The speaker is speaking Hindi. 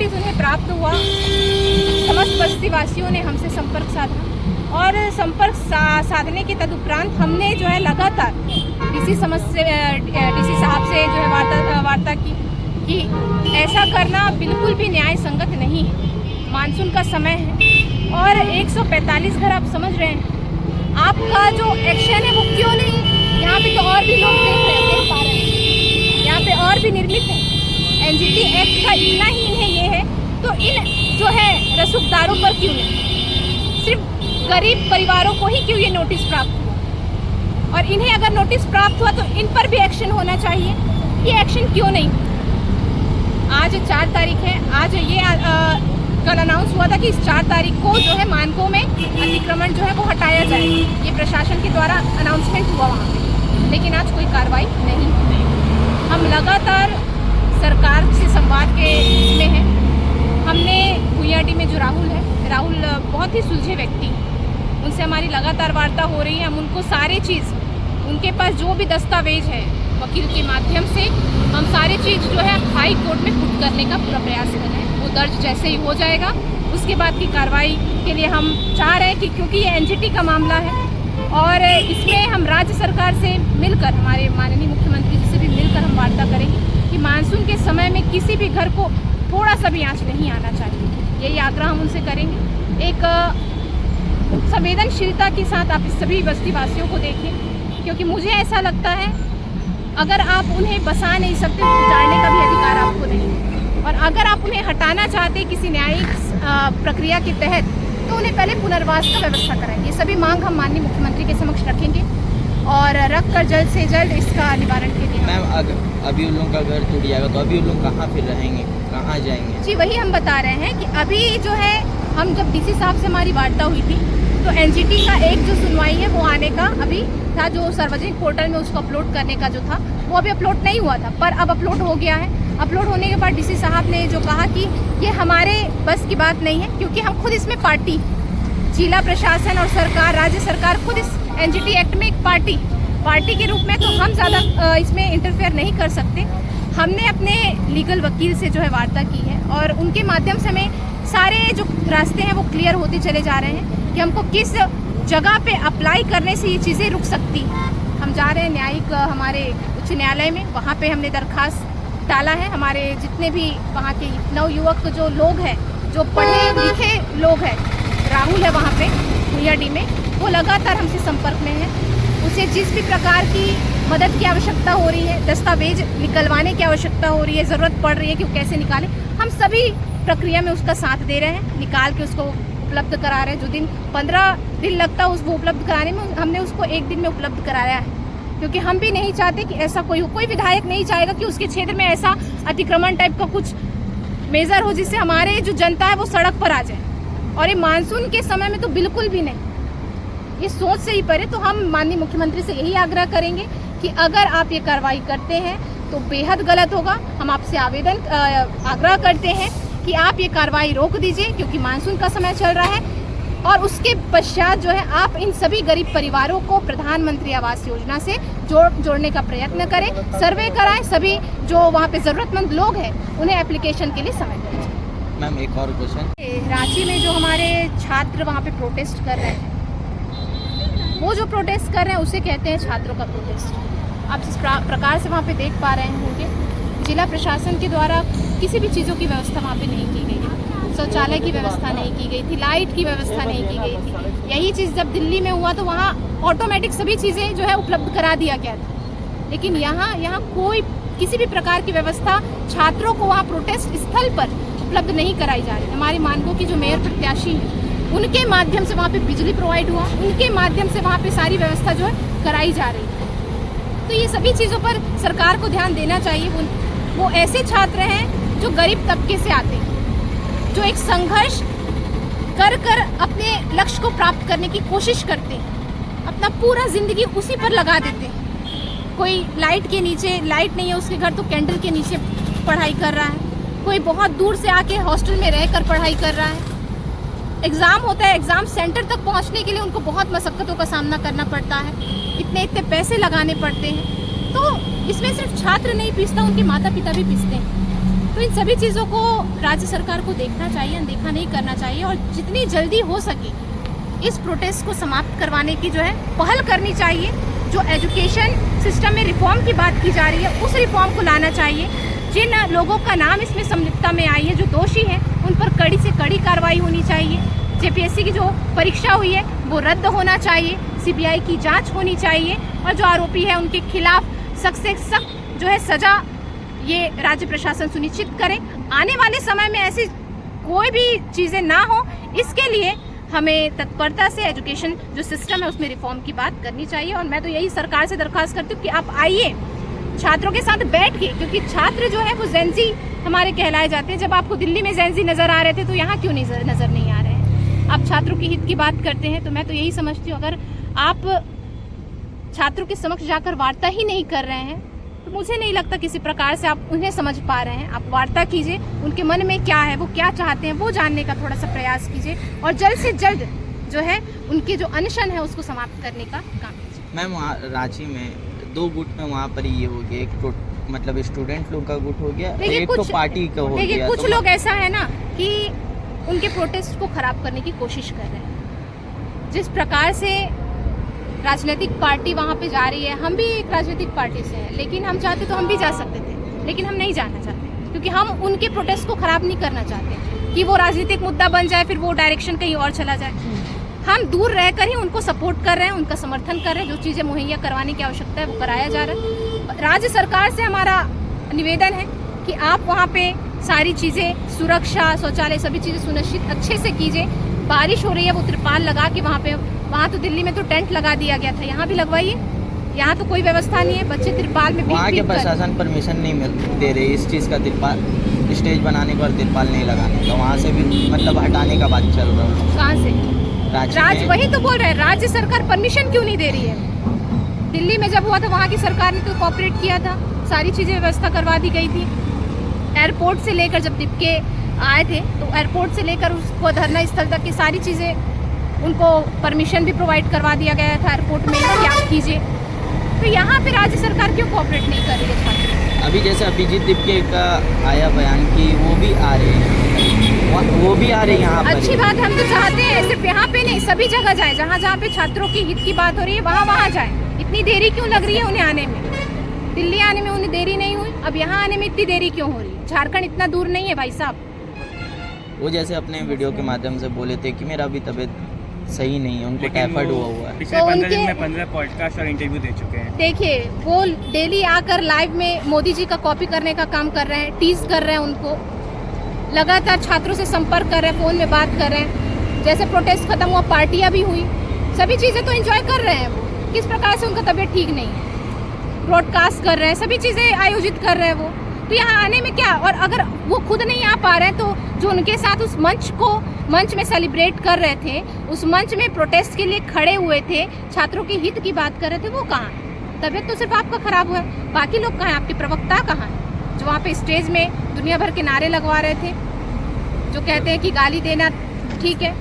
नोटिस उन्हें प्राप्त हुआ, समस्त बस्ती वासियों ने हमसे संपर्क साधा और संपर्क साधने के तदुपरांत हमने जो है लगातार डीसी साहब से जो है वार्ता की कि ऐसा करना बिल्कुल भी न्याय संगत नहीं है। मानसून का समय है और 145 घर आप समझ रहे हैं, आपका जो एक्शन है वो क्यों नहीं? यहाँ पे तो और भी लोग देख पा रहे हैं, यहाँ पे और भी निर्मित है। एनजीटी एक्ट का इतना ही इन्हें ये है तो इन जो है रसूखदारों पर क्यों नहीं? सिर्फ गरीब परिवारों को ही क्यों ये नोटिस प्राप्त हुआ? और इन्हें अगर नोटिस प्राप्त हुआ तो इन पर भी एक्शन होना चाहिए। ये एक्शन क्यों नहीं? आज 4 तारीख है, आज ये कल अनाउंस हुआ था कि इस 4 तारीख को जो है मानकों में अतिक्रमण जो है वो हटाया जाएगा। ये प्रशासन के द्वारा अनाउंसमेंट हुआ वहाँ पे, लेकिन आज कोई कार्रवाई नहीं हुई। हम लगातार सरकार से संवाद के इसमें हैं। हमने कुइयाडी में जो राहुल बहुत ही सुलझे व्यक्ति, उनसे हमारी लगातार वार्ता हो रही है। हम उनको सारी चीज़, उनके पास जो भी दस्तावेज है वकील के माध्यम से हम सारी चीज़ जो है हाई कोर्ट में पुट करने का पूरा प्रयास कर रहे हैं। वो दर्ज जैसे ही हो जाएगा उसके बाद की कार्रवाई के लिए हम चाह रहे हैं कि क्योंकि ये एनजीटी का मामला है और इसमें हम राज्य सरकार से मिलकर, हमारे माननीय मुख्यमंत्री जी से भी मिलकर हम वार्ता करेंगे कि मानसून के समय में किसी भी घर को थोड़ा सा भी आँच नहीं आना चाहिए। यही आग्रह हम उनसे करेंगे। एक संवेदनशीलता के साथ आप इस सभी बस्ती वासियों को देखें, क्योंकि मुझे ऐसा लगता है अगर आप उन्हें बसा नहीं सकते तो उजाड़ने का भी अधिकार आपको नहीं, और अगर आप उन्हें हटाना चाहते किसी न्यायिक प्रक्रिया के तहत तो उन्हें पहले पुनर्वास का व्यवस्था कराएं। ये सभी मांग हम माननीय मुख्यमंत्री के समक्ष रखेंगे और रख कर जल्द से जल्द इसका निवारण के लिए। मैम, अभी उन लोगों का घर टूट जाएगा तो अभी उन लोग कहाँ फिर रहेंगे, कहाँ जाएंगे? जी, वही हम बता रहे हैं कि अभी जो है हम जब डीसी साहब से हमारी वार्ता हुई थी तो एनजीटी का एक जो सुनवाई है वो आने का अभी था, जो सार्वजनिक पोर्टल में उसको अपलोड करने का जो था वो अभी अपलोड नहीं हुआ था, पर अब अपलोड हो गया है। अपलोड होने के बाद डीसी साहब ने जो कहा कि ये हमारे बस की बात नहीं है, क्योंकि हम खुद इसमें पार्टी, जिला प्रशासन और सरकार, राज्य सरकार खुद इस एनजीटी एक्ट में एक पार्टी के रूप में, तो हम ज़्यादा इसमें इंटरफेयर नहीं कर सकते। हमने अपने लीगल वकील से जो है वार्ता की है और उनके माध्यम से हमें सारे जो रास्ते हैं वो क्लियर होते चले जा रहे हैं कि हमको किस जगह पे अप्लाई करने से ये चीज़ें रुक सकती हैं। हम जा रहे हैं न्यायिक हमारे उच्च न्यायालय में, वहाँ पे हमने दरखास्त डाला है। हमारे जितने भी वहाँ के नवयुवक जो लोग हैं, जो पढ़े लिखे लोग हैं, राहुल है वहाँ पे कुइयाडी में, वो लगातार हमसे संपर्क में है। उसे जिस भी प्रकार की मदद की आवश्यकता हो रही है, दस्तावेज निकलवाने की आवश्यकता हो रही है, ज़रूरत पड़ रही है कि वो कैसे निकालें, हम सभी प्रक्रिया में उसका साथ दे रहे हैं, निकाल के उसको उपलब्ध करा रहे हैं। जो दिन 15 दिन लगता है उसको उपलब्ध कराने में, हमने उसको 1 दिन में उपलब्ध कराया है, क्योंकि हम भी नहीं चाहते कि ऐसा कोई विधायक नहीं चाहेगा कि उसके क्षेत्र में ऐसा अतिक्रमण टाइप का कुछ मेजर हो जिससे हमारे जो जनता है वो सड़क पर आ जाए। और ये मानसून के समय में तो बिल्कुल भी नहीं, ये सोच से ही परे। तो हम माननीय मुख्यमंत्री से यही आग्रह करेंगे कि अगर आप ये कार्रवाई करते हैं तो बेहद गलत होगा। हम आपसे आग्रह करते हैं कि आप ये कार्रवाई रोक दीजिए, क्योंकि मानसून का समय चल रहा है और उसके पश्चात जो है आप इन सभी गरीब परिवारों को प्रधानमंत्री आवास योजना से जोड़ने का प्रयत्न करें, सर्वे कराएं। सभी जो वहाँ पे ज़रूरतमंद लोग हैं उन्हें एप्लीकेशन के लिए समय दें। मैम, एक और क्वेश्चन, रांची में जो हमारे छात्र वहाँ पे प्रोटेस्ट कर रहे हैं, वो जो प्रोटेस्ट कर रहे हैं उसे कहते हैं छात्रों का प्रोटेस्ट। आप जिस प्रकार से वहाँ पे देख पा रहे होंगे, जिला प्रशासन के द्वारा किसी भी चीज़ों की व्यवस्था वहाँ पे नहीं की गई थी, शौचालय की व्यवस्था नहीं की गई थी, लाइट की व्यवस्था नहीं की गई थी। यही चीज़ जब दिल्ली में हुआ तो वहाँ ऑटोमेटिक सभी चीज़ें जो है उपलब्ध करा दिया गया था, लेकिन यहाँ कोई किसी भी प्रकार की व्यवस्था छात्रों को वहाँ प्रोटेस्ट स्थल पर उपलब्ध नहीं कराई जा रही। हमारी मानकों की जो मेयर प्रत्याशी हैं उनके माध्यम से वहाँ पे बिजली प्रोवाइड हुआ, उनके माध्यम से वहाँ पे सारी व्यवस्था जो है कराई जा रही है। तो ये सभी चीज़ों पर सरकार को ध्यान देना चाहिए। वो ऐसे छात्र हैं जो गरीब तबके से आते हैं, जो एक संघर्ष कर अपने लक्ष्य को प्राप्त करने की कोशिश करते हैं, अपना पूरा ज़िंदगी उसी पर लगा देते हैं। कोई लाइट के नीचे, लाइट नहीं है उसके घर तो कैंडल के नीचे पढ़ाई कर रहा है, कोई बहुत दूर से आके हॉस्टल में रहकर पढ़ाई कर रहा है। एग्ज़ाम होता है, एग्ज़ाम सेंटर तक पहुंचने के लिए उनको बहुत मशक्क़तों का सामना करना पड़ता है, इतने पैसे लगाने पड़ते हैं। तो इसमें सिर्फ छात्र नहीं पीसता, उनके माता पिता भी पीसते हैं। तो इन सभी चीज़ों को राज्य सरकार को देखना चाहिए, अनदेखा नहीं करना चाहिए और जितनी जल्दी हो सके इस प्रोटेस्ट को समाप्त करवाने की जो है पहल करनी चाहिए। जो एजुकेशन सिस्टम में रिफॉर्म की बात की जा रही है उस रिफॉर्म को लाना चाहिए। जिन लोगों का नाम इसमें संलिप्तता में आई है, जो दोषी हैं, उन पर कड़ी से कड़ी कार्रवाई होनी चाहिए। जेपीएससी की जो परीक्षा हुई है वो रद्द होना चाहिए, सीबीआई की जांच होनी चाहिए और जो आरोपी है उनके खिलाफ सख्त से सख्त जो है सजा ये राज्य प्रशासन सुनिश्चित करे। आने वाले समय में ऐसी कोई भी चीज़ें ना हो, इसके लिए हमें तत्परता से एजुकेशन जो सिस्टम है उसमें रिफॉर्म की बात करनी चाहिए। और मैं तो यही सरकार से दरख्वास्त करती हूँ कि आप आइए छात्रों के साथ बैठ के, क्योंकि छात्र जो है वो जेंजी हमारे कहलाए जाते हैं। जब आपको दिल्ली में जेंजी नज़र आ रहे थे तो यहाँ क्यों नज़र नहीं आ रहे हैं? आप छात्रों के हित की बात करते हैं। तो मैं तो यही समझती हूँ, अगर आप छात्रों के समक्ष जाकर वार्ता ही नहीं कर रहे हैं तो मुझे नहीं लगता किसी प्रकार से आप उन्हें समझ पा रहे हैं। आप वार्ता कीजिए, उनके मन में क्या है, वो क्या चाहते हैं, वो जानने का थोड़ा सा प्रयास कीजिए और जल्द से जल्द जो है उनके जो अनशन है उसको समाप्त करने का काम कीजिए। मैम वहाँ रांची में 2 गुट में वहाँ पर ये हो गया, एक मतलब स्टूडेंट लोग का गुट हो गया, एक तो पार्टी का हो गया। कुछ लोग ऐसा है ना कि उनके प्रोटेस्ट को खराब करने की कोशिश कर रहे हैं। जिस प्रकार से राजनीतिक पार्टी वहाँ पे जा रही है, हम भी एक राजनीतिक पार्टी से हैं, लेकिन हम चाहते तो हम भी जा सकते थे, लेकिन हम नहीं जाना चाहते क्योंकि हम उनके प्रोटेस्ट को खराब नहीं करना चाहते कि वो राजनीतिक मुद्दा बन जाए, फिर वो डायरेक्शन कहीं और चला जाए। हम दूर रहकर ही उनको सपोर्ट कर रहे हैं, उनका समर्थन कर रहे हैं। जो चीज़ें मुहैया करवाने की आवश्यकता है वो कराया जा रहा है। राज्य सरकार से हमारा निवेदन है कि आप वहाँ पे सारी चीज़ें, सुरक्षा, शौचालय, सभी चीज़ें सुनिश्चित अच्छे से कीजिए। बारिश हो रही है, वो तिरपाल लगा के वहाँ तो दिल्ली में तो टेंट लगा दिया गया था, यहाँ भी लगवाइए। यहाँ तो कोई व्यवस्था नहीं है, बच्चे तिरपाल में वहाँ के प्रशासन परमिशन नहीं दे रहे इस चीज़ का, तिरपाल स्टेज बनाने का और तिरपाल नहीं लगाने का। वहाँ से भी मतलब हटाने का बात चल रहा है। कहाँ से? वही तो बोल रहे हैं, राज्य सरकार परमिशन क्यों नहीं दे रही है? दिल्ली में जब हुआ था वहाँ की सरकार ने तो कोऑपरेट किया था, सारी चीज़ें व्यवस्था करवा दी गई थी। एयरपोर्ट से लेकर जब दीपके आए थे तो एयरपोर्ट से लेकर उसको धरना स्थल तक की सारी चीज़ें उनको परमिशन भी प्रोवाइड करवा दिया गया था एयरपोर्ट में कि आप कीजिए। तो यहाँ पे राज्य सरकार क्यों कोऑपरेट नहीं कर रही है छात्र? अभी जैसे अभिजीत दीपके का आया बयान कि वो भी आ रहे हैं, वो भी आ रहे हैं यहाँ पर। अच्छी बात, हम तो चाहते हैं सिर्फ यहाँ पे नहीं, सभी जगह जाए, जहाँ जहाँ पे छात्रों की हित की बात हो रही है वहाँ जाए। इतनी देरी क्यों लग रही है उन्हें आने में? दिल्ली आने में उन्हें देरी नहीं हुई, अब यहाँ आने में इतनी देरी क्यों हो रही है? झारखंड इतना दूर नहीं है भाई साहब। वो जैसे अपने वीडियो के माध्यम से बोले थे कि मेरा अभी तबीयत सही नहीं है, उनको टाइफाइड हुआ है। पिछले 15 दिन में 15 पॉडकास्ट और इंटरव्यू दे चुके हैं। देखिए, वो डेली आकर लाइव में मोदी जी का कॉपी करने का काम कर रहे हैं, टीज कर रहे हैं उनको, लगातार छात्रों से संपर्क कर रहे हैं, फ़ोन में बात कर रहे हैं। जैसे प्रोटेस्ट खत्म हुआ, पार्टियां भी हुई, सभी चीज़ें तो एंजॉय कर रहे हैं। वो किस प्रकार से उनका तबीयत ठीक नहीं है, ब्रॉडकास्ट कर रहे हैं, सभी चीज़ें आयोजित कर रहे हैं वो। तो यहाँ आने में क्या, और अगर वो खुद नहीं आ पा रहे हैं तो जो उनके साथ उस मंच में सेलिब्रेट कर रहे थे, उस मंच में प्रोटेस्ट के लिए खड़े हुए थे, छात्रों के हित की बात कर रहे थे, वो कहाँ? तबीयत तो सिर्फ आपका खराब हुआ है, बाकी लोग कहाँ हैं? आपके प्रवक्ता कहाँ हैं जो वहाँ पे स्टेज में दुनिया भर के नारे लगवा रहे थे, जो कहते हैं कि गाली देना ठीक है,